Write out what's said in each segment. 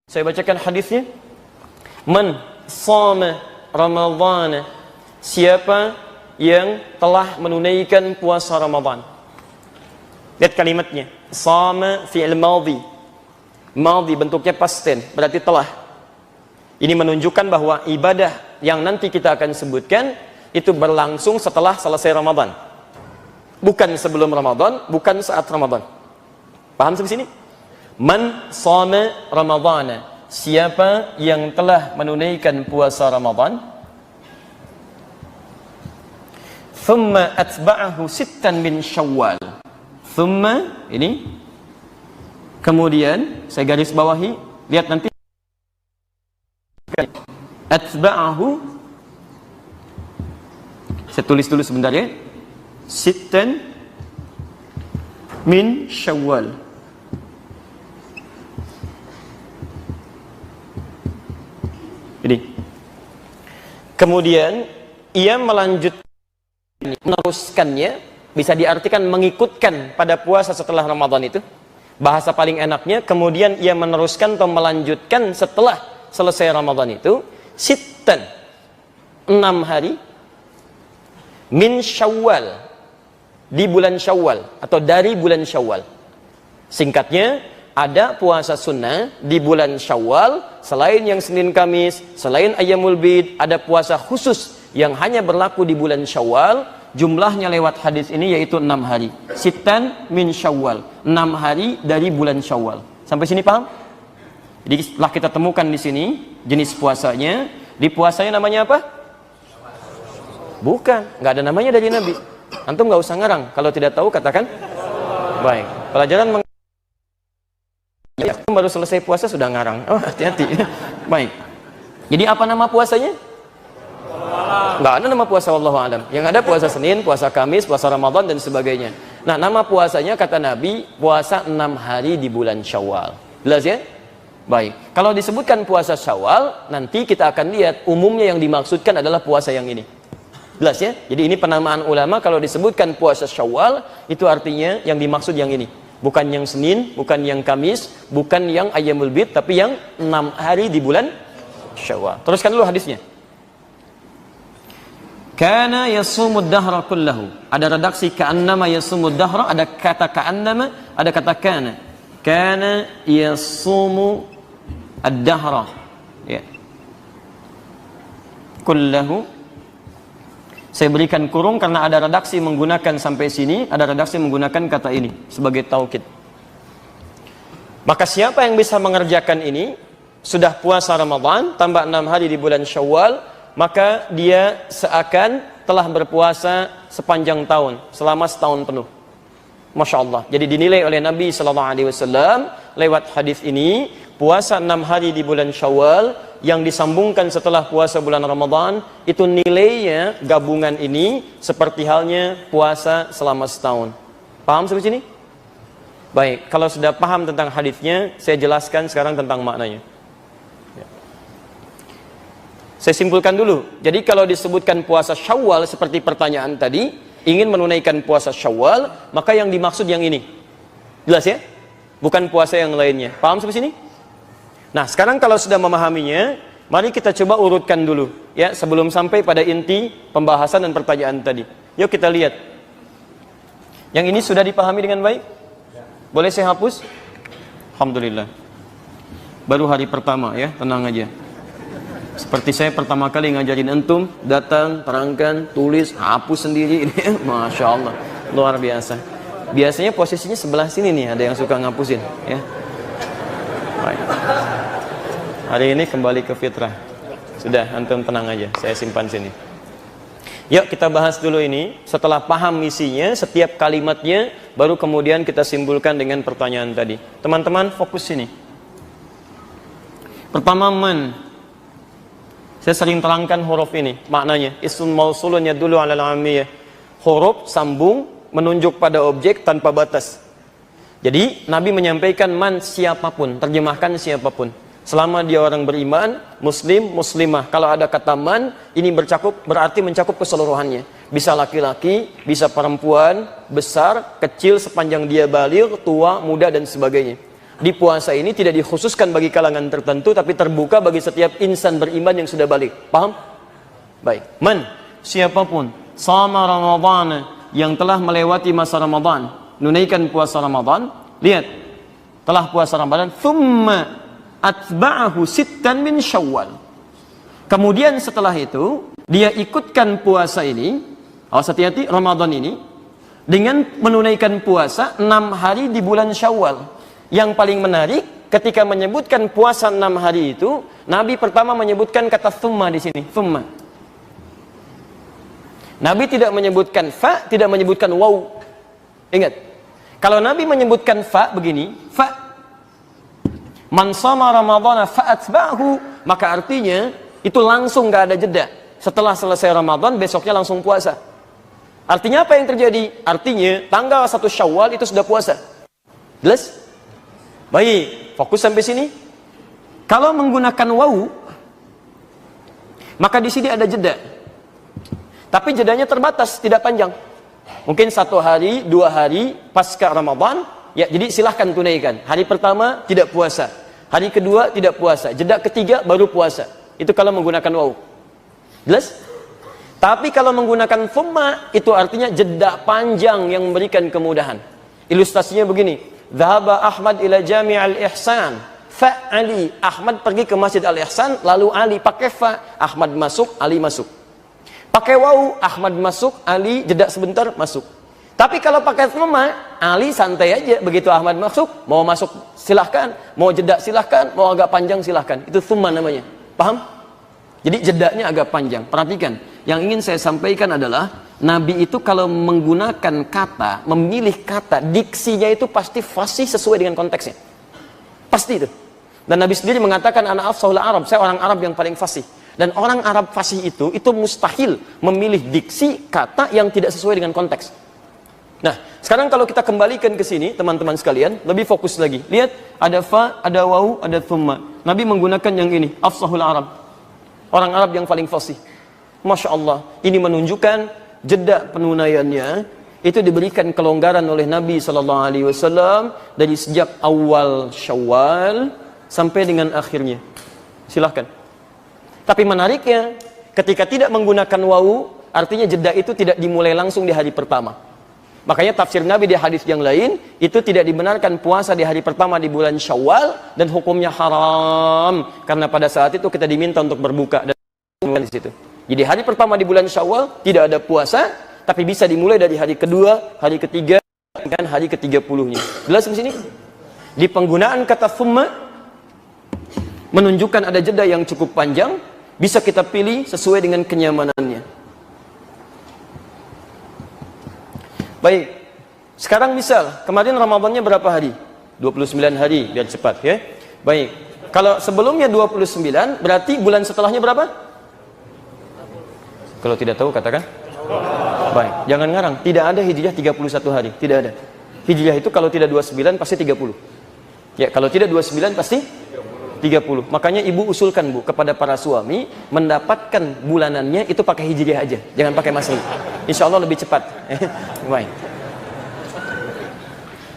Saya bacakan hadisnya. Man shama Ramadhan, siapa yang telah menunaikan puasa Ramadan. Lihat kalimatnya, shama fi'il madhi. Madhi bentuknya past tense, berarti telah. Ini menunjukkan bahwa ibadah yang nanti kita akan sebutkan itu berlangsung setelah selesai Ramadan, bukan sebelum Ramadan, bukan saat Ramadan. Paham sampai sini? Man shama Ramadhana, siapa yang telah menunaikan puasa Ramadan, thumma atba'ahu sittan min Syawal. Thumma ini, kemudian saya garis bawahi, lihat nanti atba'ahu, saya tulis dulu sebentar ya, sittan min Syawal. Ini. Kemudian ia meneruskannya, bisa diartikan mengikutkan pada puasa setelah Ramadan itu. Bahasa paling enaknya, kemudian ia meneruskan atau melanjutkan setelah selesai Ramadan itu, sittan, 6 hari, min Syawal, di bulan Syawal atau dari bulan Syawal. Singkatnya, ada puasa sunnah di bulan Syawal, selain yang Senin Kamis, selain Ayyamul Bid, ada puasa khusus yang hanya berlaku di bulan Syawal. Jumlahnya lewat hadis ini yaitu 6 hari. Sittan min Syawal, 6 hari dari bulan Syawal. Sampai sini paham? Jadi setelah kita temukan di sini jenis puasanya, di puasanya namanya apa? Bukan, nggak ada namanya dari Nabi. Antum nggak usah ngarang. Kalau tidak tahu katakan. Baik. Pelajaran ya, baru selesai puasa sudah ngarang. Oh, hati-hati. Baik. Jadi apa nama puasanya? Nggak ada nama puasa, wallahu alam. Yang ada puasa Senin, puasa Kamis, puasa Ramadan dan sebagainya. Nah, nama puasanya kata Nabi, puasa 6 hari di bulan Syawal. Jelas ya? Baik. Kalau disebutkan puasa Syawal, nanti kita akan lihat umumnya yang dimaksudkan adalah puasa yang ini. Jelas ya? Jadi ini penamaan ulama, kalau disebutkan puasa Syawal, itu artinya yang dimaksud yang ini. Bukan yang Senin, bukan yang Kamis, bukan yang Ayyamul Bid, tapi yang 6 hari di bulan Syawal. Teruskan dulu hadisnya. Kana yasumud dahra kullahu. Ada redaksi ka'annama yasumud dahra, ada kata ka'annama, ada kata kana. Kana yasumu ad-dahra. Ya. Kullahu. Saya berikan kurung karena ada redaksi menggunakan sampai sini, ada redaksi menggunakan kata ini sebagai taukid. Maka siapa yang bisa mengerjakan ini, sudah puasa Ramadan, tambah 6 hari di bulan Syawal, maka dia seakan telah berpuasa sepanjang tahun, selama setahun penuh. Masya Allah. Jadi dinilai oleh Nabi SAW lewat hadis ini, puasa 6 hari di bulan Syawal yang disambungkan setelah puasa bulan Ramadan, itu nilainya gabungan ini seperti halnya puasa selama setahun. Paham sampai sini? Baik, kalau sudah paham tentang hadisnya, saya jelaskan sekarang tentang maknanya. Ya. Saya simpulkan dulu. Jadi kalau disebutkan puasa Syawal seperti pertanyaan tadi, ingin menunaikan puasa Syawal, maka yang dimaksud yang ini. Jelas ya? Bukan puasa yang lainnya. Paham sampai sini? Nah, sekarang kalau sudah memahaminya, mari kita coba urutkan dulu ya, sebelum sampai pada inti pembahasan dan pertanyaan tadi. Yuk kita lihat. Yang ini sudah dipahami dengan baik? Boleh saya hapus? Alhamdulillah. Baru hari pertama ya, tenang aja. Seperti saya pertama kali ngajarin antum, datang, terangkan, tulis, hapus sendiri ini. Masya Allah, luar biasa. Biasanya posisinya sebelah sini nih, ada yang suka ngapusin ya. Baik. Hari ini kembali ke fitrah. Sudah, antum tenang aja, saya simpan sini. Yuk kita bahas dulu ini. Setelah paham misinya, setiap kalimatnya, baru kemudian kita simpulkan dengan pertanyaan tadi. Teman-teman fokus sini. Pertama, man. Saya sering terangkan huruf ini, maknanya ismun mausulun yadullu 'alal 'ammiyah. Huruf sambung menunjuk pada objek tanpa batas. Jadi Nabi menyampaikan man, siapapun, terjemahkan siapapun. Selama dia orang beriman, muslim, muslimah. Kalau ada kata man, ini berarti mencakup keseluruhannya. Bisa laki-laki, bisa perempuan, besar, kecil, sepanjang dia baligh, tua, muda dan sebagainya. di puasa ini tidak dikhususkan bagi kalangan tertentu, tapi terbuka bagi setiap insan beriman yang sudah balik. Paham? Baik. Man, siapapun sama Ramadan, yang telah melewati masa Ramadan, menunaikan puasa Ramadan, lihat, telah puasa Ramadan, thumma atba'ahu sittan min Syawal. Kemudian setelah itu dia ikutkan puasa ini, awas hati-hati, Ramadan ini dengan menunaikan puasa 6 hari di bulan Syawal. Yang paling menarik, ketika menyebutkan puasa 6 hari itu, Nabi pertama menyebutkan kata thumma di sini, thumma. Nabi tidak menyebutkan fa, tidak menyebutkan waw. Ingat, kalau Nabi menyebutkan fa begini, fa, man shama ramadhana fa atba'ahu, maka artinya itu langsung gak ada jeda. Setelah selesai Ramadan, besoknya langsung puasa. Artinya apa yang terjadi? Artinya tanggal 1 Syawal itu sudah puasa. Jelas? Baik, fokus sampai sini. Kalau menggunakan wawu, maka di sini ada jeda. Tapi jedanya terbatas, tidak panjang. Mungkin 1 hari, 2 hari pasca Ramadan, ya, jadi silahkan tunaikan. Hari pertama tidak puasa, hari kedua tidak puasa, jeda ketiga baru puasa. Itu kalau menggunakan wawu. Jelas? Tapi kalau menggunakan thumma, itu artinya jeda panjang yang memberikan kemudahan. Ilustrasinya begini. Dhahaba Ahmad ila Jami' al-Ihsan fa Ali. Ahmad pergi ke Masjid Al-Ihsan, lalu Ali pakai fa, Ahmad masuk, Ali masuk. Pakai wawu, Ahmad masuk, Ali jeda sebentar masuk. Tapi kalau pakai thumma, Ali santai aja, begitu Ahmad masuk, mau masuk silahkan, mau jeda silahkan, mau agak panjang silahkan. Itu thumma namanya. Paham? Jadi jedanya agak panjang. Perhatikan, yang ingin saya sampaikan adalah Nabi itu kalau menggunakan kata, memilih kata, diksinya itu pasti fasih sesuai dengan konteksnya. Pasti itu. Dan Nabi sendiri mengatakan, ana afsahul Arab, saya orang Arab yang paling fasih. Dan orang Arab fasih itu mustahil memilih diksi kata yang tidak sesuai dengan konteks. Nah, sekarang kalau kita kembalikan ke sini, teman-teman sekalian, lebih fokus lagi. Lihat, ada fa, ada wawu, ada thumma. Nabi menggunakan yang ini, afsahul Arab. Orang Arab yang paling fasih. Masya Allah, ini menunjukkan jeda penunaiannya itu diberikan kelonggaran oleh Nabi SAW dari sejak awal Syawal sampai dengan akhirnya. Silahkan. Tapi menariknya, ketika tidak menggunakan wawu, artinya jeda itu tidak dimulai langsung di hari pertama. Makanya tafsir Nabi di hadis yang lain, itu tidak dibenarkan puasa di hari pertama di bulan Syawal dan hukumnya haram. Karena pada saat itu kita diminta untuk berbuka dan di situ. Jadi hari pertama di bulan Syawal tidak ada puasa, tapi bisa dimulai dari hari kedua, hari ketiga, dan hari ke-30-nya. Jelas di sini? Di penggunaan kata thumma menunjukkan ada jeda yang cukup panjang, bisa kita pilih sesuai dengan kenyamanannya. Baik. Sekarang misal, kemarin Ramadannya berapa hari? 29 hari, biar cepat ya. Baik. Kalau sebelumnya 29, berarti bulan setelahnya berapa? Kalau tidak tahu katakan. Baik, jangan ngarang. Tidak ada hijriah 31 hari, tidak ada. Hijriah itu kalau tidak 29 pasti 30. Ya, kalau tidak 29 pasti 30. Makanya ibu usulkan Bu kepada para suami mendapatkan bulanannya itu pakai hijriah aja, jangan pakai masehi. Insya Allah lebih cepat. Baik.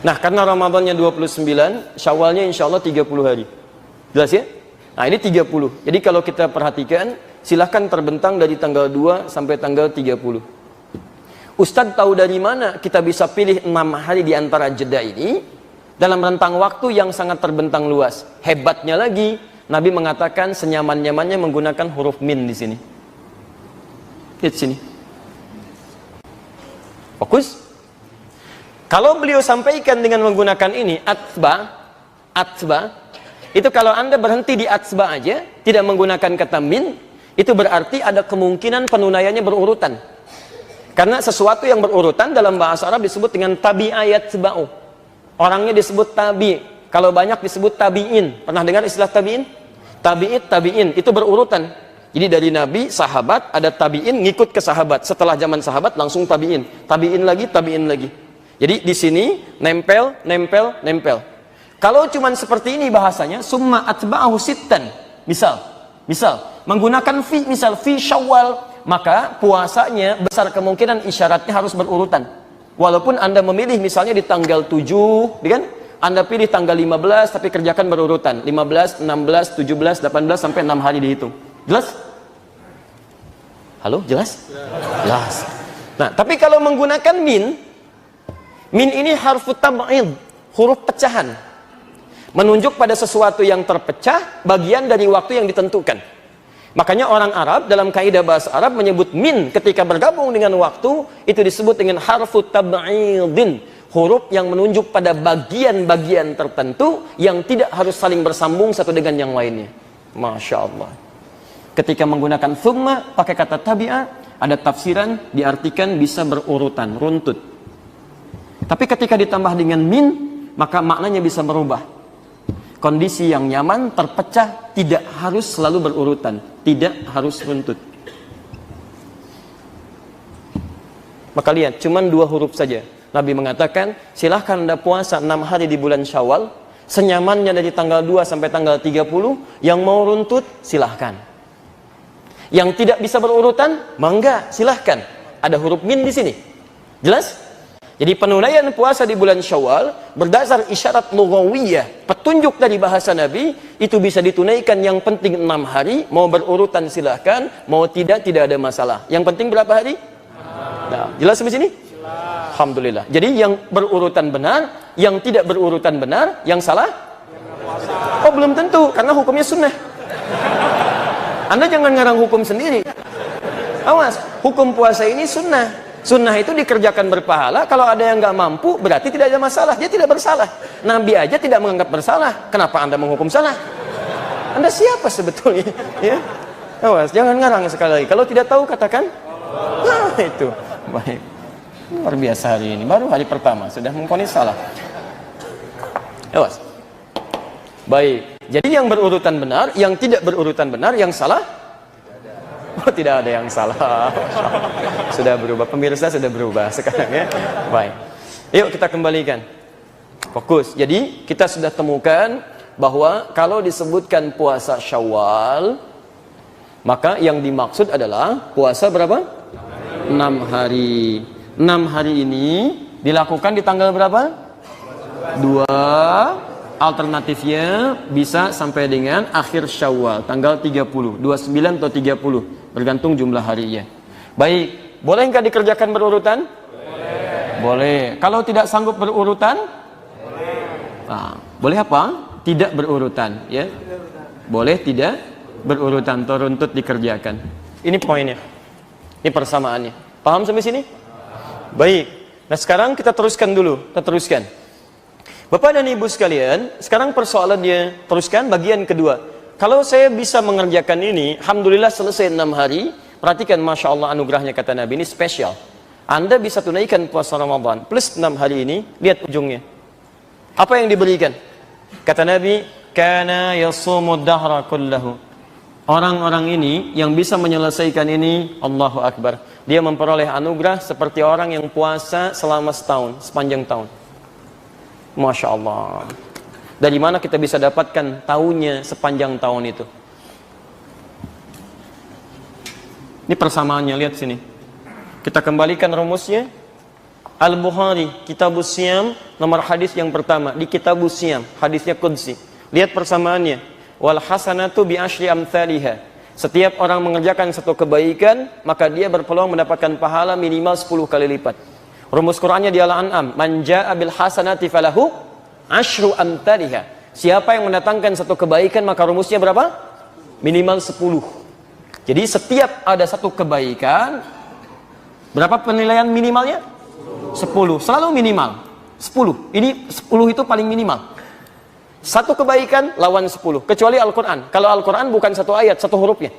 Nah, karena Ramadannya 29, Syawalnya insya Allah 30 hari. Jelas ya? Nah, ini 30. Jadi kalau kita perhatikan, silahkan terbentang dari tanggal 2 sampai tanggal 30. Ustadz tahu dari mana kita bisa pilih 6 hari di antara jeda ini dalam rentang waktu yang sangat terbentang luas. Hebatnya lagi, Nabi mengatakan senyaman-nyamannya menggunakan huruf min di sini. Lihat sini. Fokus. Kalau beliau sampaikan dengan menggunakan ini, atba, itu kalau Anda berhenti di atba aja, tidak menggunakan kata min, itu berarti ada kemungkinan penunaiannya berurutan. Karena sesuatu yang berurutan dalam bahasa Arab disebut dengan tabi'ayat seba'u. Orangnya disebut tabi. Kalau banyak disebut tabi'in. Pernah dengar istilah tabi'in? Tabi'in. Itu berurutan. Jadi dari Nabi, sahabat, ada tabi'in ngikut ke sahabat. Setelah zaman sahabat langsung tabi'in. Tabi'in lagi. Jadi di sini nempel. Kalau cuman seperti ini bahasanya, summa atba'ahu sittan. Misal menggunakan fi, misal fi Syawal, maka puasanya besar kemungkinan isyaratnya harus berurutan. Walaupun Anda memilih misalnya di tanggal 7, kan? Anda pilih tanggal 15 tapi kerjakan berurutan. 15, 16, 17, 18 sampai 6 hari dihitung. Jelas? Halo, jelas? Jelas. Nah, tapi kalau menggunakan min ini harfu tab'id, huruf pecahan. Menunjuk pada sesuatu yang terpecah, bagian dari waktu yang ditentukan. Makanya orang Arab dalam kaidah bahasa Arab menyebut min ketika bergabung dengan waktu, itu disebut dengan harfu tab'idin, huruf yang menunjuk pada bagian-bagian tertentu yang tidak harus saling bersambung satu dengan yang lainnya. Masya Allah. Ketika menggunakan thumma pakai kata tabi'ah, ada tafsiran diartikan bisa berurutan, runtut. Tapi ketika ditambah dengan min, maka maknanya bisa berubah. Kondisi yang nyaman, terpecah, tidak harus selalu berurutan, tidak harus runtut. Maka lihat, cuman 2 huruf saja. Nabi mengatakan, silahkan Anda puasa 6 hari di bulan Syawal, senyamannya dari tanggal 2 sampai tanggal 30, yang mau runtut, silahkan. Yang tidak bisa berurutan, mangga, silahkan. Ada huruf min di sini. Jelas? Jadi penunaian puasa di bulan Syawal berdasar isyarat lughawiyah, petunjuk dari bahasa Nabi, itu bisa ditunaikan yang penting 6 hari, mau berurutan silahkan, mau tidak ada masalah. Yang penting berapa hari? Nah, jelas sampai sini? Alhamdulillah. Jadi yang berurutan benar, yang tidak berurutan benar, yang salah? Oh, belum tentu, karena hukumnya sunnah. Anda jangan ngarang hukum sendiri. Awas, hukum puasa ini sunnah. Sunnah itu dikerjakan berpahala. Kalau ada yang nggak mampu, berarti tidak ada masalah. Dia tidak bersalah. Nabi aja tidak menganggap bersalah. Kenapa Anda menghukum salah? Anda siapa sebetulnya? Ya? Awas, jangan ngarang sekali lagi. Kalau tidak tahu, katakan. Nah, itu. Baik. Luar biasa hari ini. Baru hari pertama, sudah memvonis salah. Awas. Baik. Jadi yang berurutan benar, yang tidak berurutan benar, yang salah? Oh, tidak ada yang salah. Sudah berubah, pemirsa sudah berubah sekarang ya. Baik. Yuk kita kembalikan. Fokus. Jadi kita sudah temukan bahwa kalau disebutkan puasa Syawal, maka yang dimaksud adalah puasa berapa? 6 hari. 6 hari ini dilakukan di tanggal berapa? 2. Alternatifnya bisa sampai dengan akhir Syawal, tanggal 30, 29 atau 30, bergantung jumlah harinya. Baik, boleh nggak dikerjakan berurutan? Boleh. Boleh. Kalau tidak sanggup berurutan? Boleh. Nah, boleh apa? Tidak berurutan, ya. Boleh tidak berurutan, atau runtut dikerjakan. Ini poinnya. Ini persamaannya. Paham sampai sini? Baik. Nah, sekarang kita teruskan dulu. Kita teruskan. Bapak dan Ibu sekalian, sekarang persoalannya, teruskan bagian kedua. Kalau saya bisa mengerjakan ini, alhamdulillah selesai 6 hari, perhatikan Masya Allah anugerahnya kata Nabi, ini spesial. Anda bisa tunaikan puasa Ramadan, plus 6 hari ini, lihat ujungnya. Apa yang diberikan? Kata Nabi, kana yasumud dahra kullahu. Orang-orang ini, yang bisa menyelesaikan ini, Allahu Akbar. Dia memperoleh anugerah seperti orang yang puasa selama setahun, sepanjang tahun. Masya Allah. Dari mana kita bisa dapatkan tahunnya sepanjang tahun itu? Ini persamaannya, lihat sini. Kita kembalikan rumusnya. Al-Bukhari, Kitabus Siyam, nomor hadis yang pertama. Di Kitabus Siyam, hadisnya Qudsi. Lihat persamaannya. Wal hasanatu bi asyri amthaliha. Setiap orang mengerjakan satu kebaikan, maka dia berpeluang mendapatkan pahala minimal 10 kali lipat. Rumus Qur'annya di Al-An'am, man jaa bil hasanati falahu asyru amthaliha. Siapa yang mendatangkan satu kebaikan, maka rumusnya berapa? Minimal 10. Jadi setiap ada satu kebaikan, berapa penilaian minimalnya? 10. Selalu minimal 10. Ini 10 itu paling minimal. Satu kebaikan lawan 10. Kecuali Al-Quran. Kalau Al-Quran bukan satu ayat, satu hurufnya,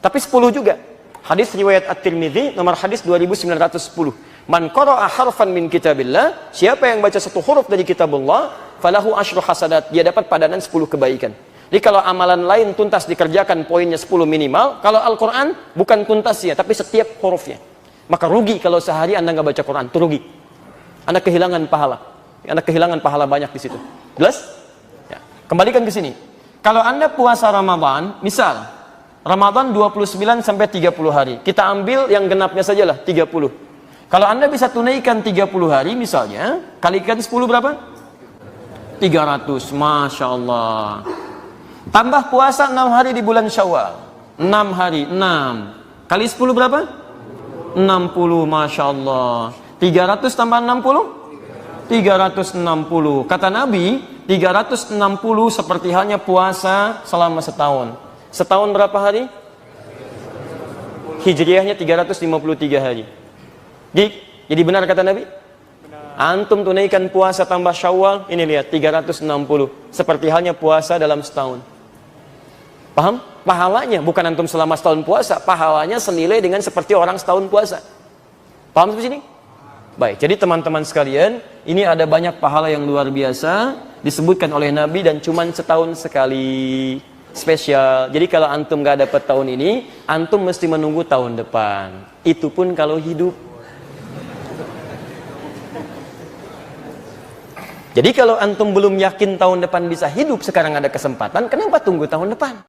tapi 10 juga. Hadis riwayat At-Tirmidzi, nomor hadis 2910. Man qara'a harfan min kitabillah, siapa yang baca satu huruf dari kitabullah, falahu asyru hasanat, dia dapat padanan 10 kebaikan. Jadi kalau amalan lain tuntas dikerjakan, poinnya 10 minimal. Kalau Al-Quran bukan tuntasnya, tapi setiap hurufnya. Maka rugi kalau sehari Anda nggak baca Quran, itu rugi. Anda kehilangan pahala. Anda kehilangan pahala banyak di situ. Jelas? Ya. Kembalikan ke sini. Kalau Anda puasa Ramadan, misal Ramadan 29 sampai 30 hari. Kita ambil yang genapnya sajalah 30. Kalau Anda bisa tunaikan 30 hari misalnya, kalikan 10 berapa? 300. Masya Allah. Tambah puasa 6 hari di bulan Syawal. 6 hari, 6 kali 10 berapa? 60. Masya Allah. 300 tambah 60? 360. Kata Nabi, 360 seperti halnya puasa selama setahun. Setahun berapa hari? Hijriahnya 353 hari. Jadi benar kata Nabi? Antum tunaikan puasa tambah Syawal, ini lihat 360. Seperti halnya puasa dalam setahun. Paham? Pahalanya bukan antum selama setahun puasa, pahalanya senilai dengan seperti orang setahun puasa. Paham sampai sini? Baik, jadi teman-teman sekalian, ini ada banyak pahala yang luar biasa disebutkan oleh Nabi dan cuman setahun sekali. Spesial. Jadi kalau antum gak dapat tahun ini, antum mesti menunggu tahun depan. Itu pun kalau hidup. Jadi kalau antum belum yakin tahun depan bisa hidup, sekarang ada kesempatan, kenapa tunggu tahun depan?